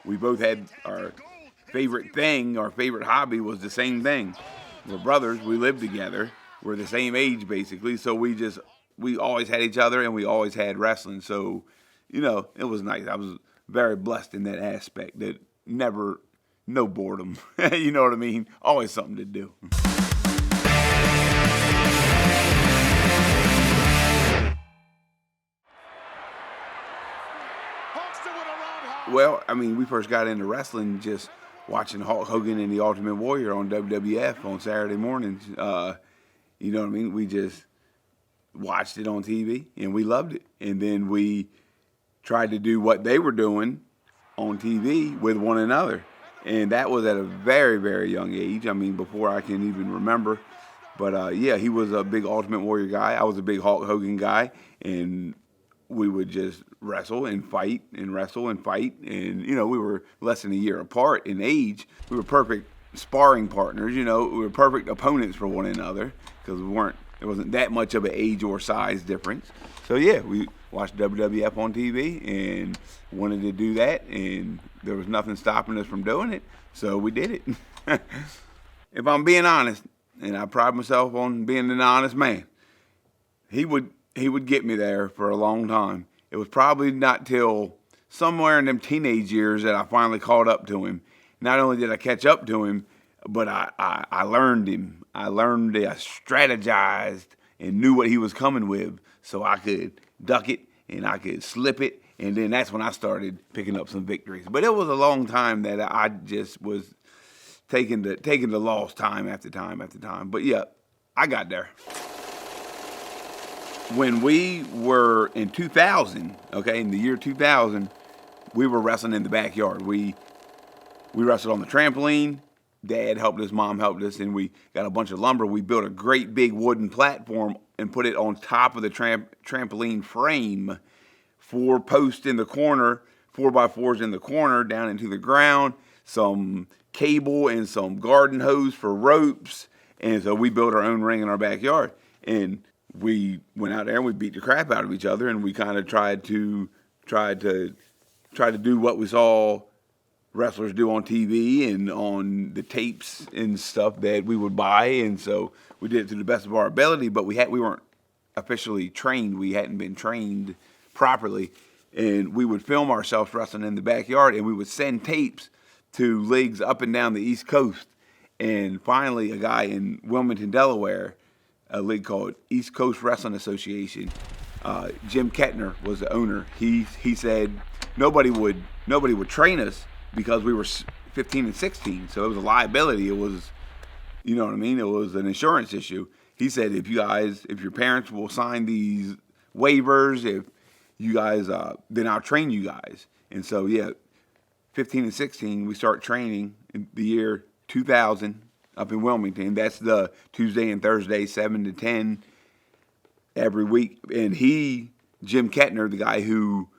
We both had our favorite thing, our favorite hobby was the same thing. We're brothers, we lived together, we're the same age basically, so we always had each other and we always had wrestling. So, it was nice. I was very blessed in that aspect, that never, no boredom. You know what I mean? Always something to do. Well, we first got into wrestling just watching Hulk Hogan and the Ultimate Warrior on WWF on Saturday mornings. You know what I mean? We just watched it on TV and we loved it. And then we tried to do what they were doing on TV with one another. And that was at a very, very young age. Before I can even remember. But yeah, he was a big Ultimate Warrior guy. I was a big Hulk Hogan guy. And we would just wrestle and fight and wrestle and fight. And, we were less than a year apart in age. We were perfect sparring partners, we were perfect opponents for one another because there wasn't that much of an age or size difference. So, yeah, we watched WWF on TV and wanted to do that. And there was nothing stopping us from doing it. So we did it. If I'm being honest, and I pride myself on being an honest man, he would get me there for a long time. It was probably not till somewhere in them teenage years that I finally caught up to him. Not only did I catch up to him, but I learned him. I strategized and knew what he was coming with, so I could duck it and I could slip it, and then that's when I started picking up some victories. But it was a long time that I just was taking the loss time after time after time. But yeah, I got there. When we were in 2000, in the year 2000, we were wrestling in the backyard. We wrestled on the trampoline. Dad helped us, Mom helped us, and we got a bunch of lumber. We built a great big wooden platform and put it on top of the trampoline frame. 4 posts in the corner, 4x4s in the corner, down into the ground, some cable and some garden hose for ropes. And so we built our own ring in our backyard. And we went out there and we beat the crap out of each other, and we kind of tried to do what we saw wrestlers do on TV and on the tapes and stuff that we would buy. And so we did it to the best of our ability, but we weren't officially trained. We hadn't been trained properly, and we would film ourselves wrestling in the backyard, and we would send tapes to leagues up and down the East Coast. And finally, a guy in Wilmington, Delaware, a league called East Coast Wrestling Association, Jim Kettner was the owner. He said nobody would train us because we were 15 and 16, so it was a liability. It was, it was an insurance issue. He said, if your parents will sign these waivers, if you guys, then I'll train you guys. And so, yeah, 15 and 16, we start training in the year 2000 up in Wilmington. That's the Tuesday and Thursday, 7 to 10 every week. And Jim Kettner, the guy who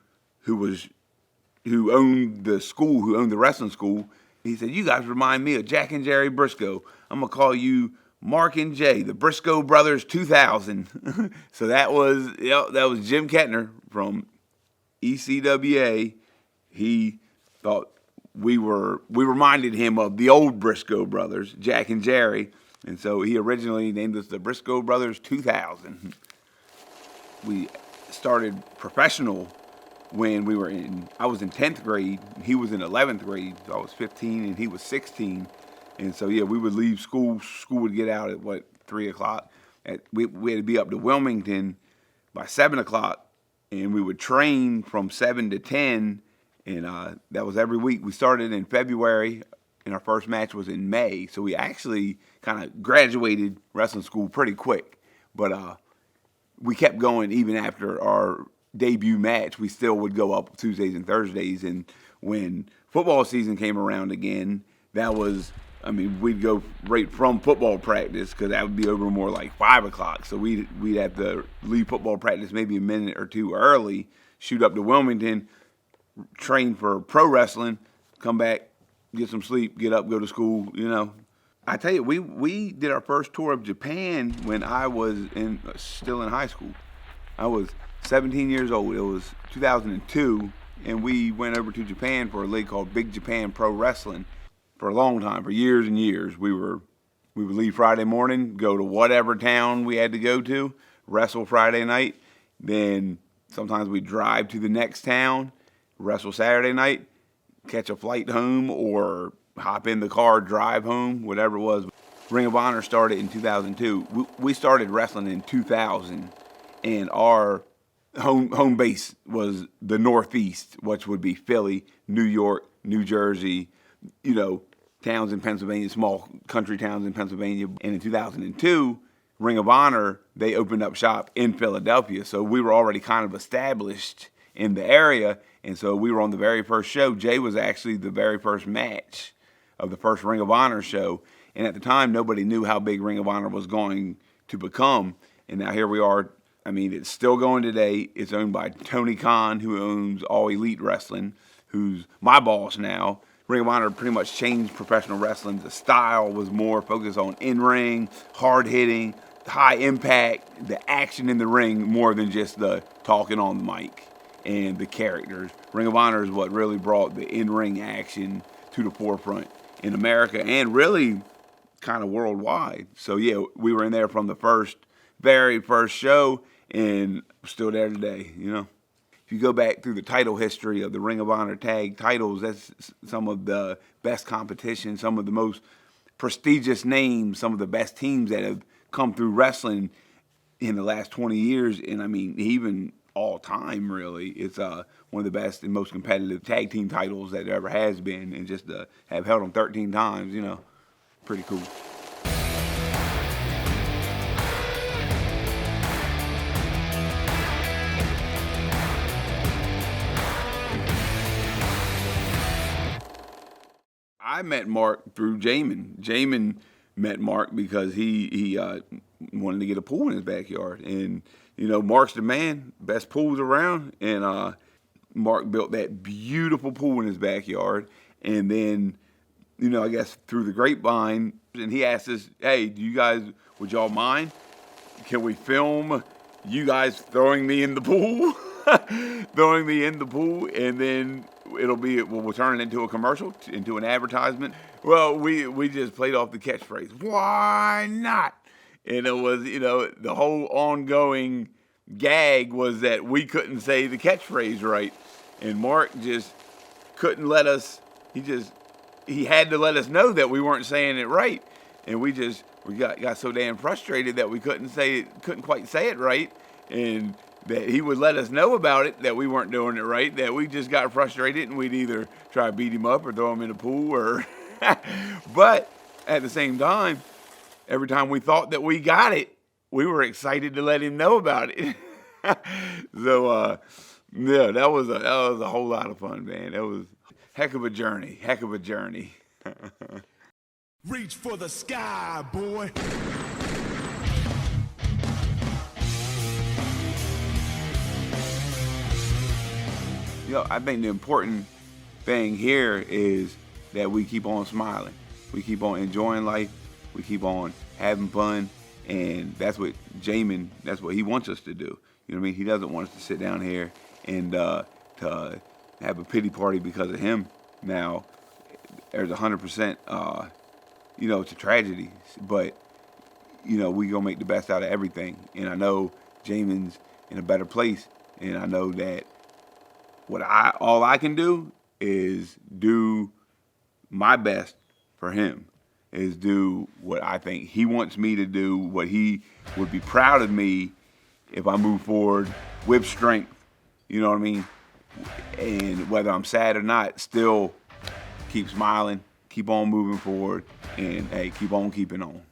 owned the school, who owned the wrestling school, he said, you guys remind me of Jack and Jerry Briscoe. I'm going to call you Mark and Jay, the Briscoe Brothers 2000. So that was Jim Kettner from ECWA. He thought we reminded him of the old Briscoe brothers, Jack and Jerry, and so he originally named us the Briscoe Brothers 2000. We started professional when I was in 10th grade, he was in 11th grade, so I was 15 and he was 16, and so yeah, we would leave school would get out at 3 o'clock, we had to be up to Wilmington by 7 o'clock, and we would train from 7 to 10, and that was every week. We started in February, and our first match was in May. So we actually kind of graduated wrestling school pretty quick. But we kept going even after our debut match. We still would go up Tuesdays and Thursdays. And when football season came around again, we'd go right from football practice, because that would be over more like 5 o'clock. So we'd have to leave football practice maybe a minute or two early, shoot up to Wilmington, train for pro wrestling, come back, get some sleep, get up, go to school, I tell you, we did our first tour of Japan when I was still in high school. I was 17 years old. It was 2002, and we went over to Japan for a league called Big Japan Pro Wrestling for a long time, for years and years. We would leave Friday morning, go to whatever town we had to go to, wrestle Friday night. Then sometimes we'd drive to the next town, wrestle Saturday night, catch a flight home, or hop in the car, drive home, whatever it was. Ring of Honor started in 2002. We started wrestling in 2000, and our home base was the Northeast, which would be Philly, New York, New Jersey, towns in Pennsylvania, small country towns in Pennsylvania. And in 2002, Ring of Honor, they opened up shop in Philadelphia. So we were already kind of established in the area. And so we were on the very first show. Jay was actually the very first match of the first Ring of Honor show. And at the time, nobody knew how big Ring of Honor was going to become. And now here we are. I mean, it's still going today. It's owned by Tony Khan, who owns All Elite Wrestling, who's my boss now. Ring of Honor pretty much changed professional wrestling. The style was more focused on in-ring, hard-hitting, high impact, the action in the ring more than just the talking on the mic and the characters. Ring of Honor is what really brought the in-ring action to the forefront in America and really kind of worldwide. So yeah, we were in there from the very first show, and we're still there today, If you go back through the title history of the Ring of Honor tag titles, that's some of the best competition, some of the most prestigious names, some of the best teams that have come through wrestling in the last 20 years. And I mean, even all time, really. It's one of the best and most competitive tag team titles that there ever has been. And just to have held them 13 times, pretty cool. I met Mark through Jamin. Jamin met Mark because he wanted to get a pool in his backyard. And, Mark's the man, best pools around. And Mark built that beautiful pool in his backyard. And then, I guess through the grapevine, and he asked us, hey, would y'all mind? Can we film you guys throwing me in the pool? And then we'll turn it into a commercial, into an advertisement. Well, we just played off the catchphrase, why not? And it was, the whole ongoing gag was that we couldn't say the catchphrase right. And Mark just couldn't let us, he had to let us know that we weren't saying it right. And we got so damn frustrated that we couldn't quite say it right. And that he would let us know about it, that we weren't doing it right, that we just got frustrated and we'd either try to beat him up or throw him in the pool or, but at the same time, every time we thought that we got it, we were excited to let him know about it. So, yeah, that was a whole lot of fun, man. That was heck of a journey. Reach for the sky, boy. I think the important thing here is that we keep on smiling. We keep on enjoying life. We keep on having fun. And that's what Jamin, that's what he wants us to do. You know what I mean? He doesn't want us to sit down here and to have a pity party because of him. Now, there's 100%, it's a tragedy. But, we going to make the best out of everything. And I know Jamin's in a better place. And I know that all I can do is do my best for him, is do what I think he wants me to do, what he would be proud of me if I move forward with strength, you know what I mean? And whether I'm sad or not, still keep smiling, keep on moving forward, and hey, keep on keeping on.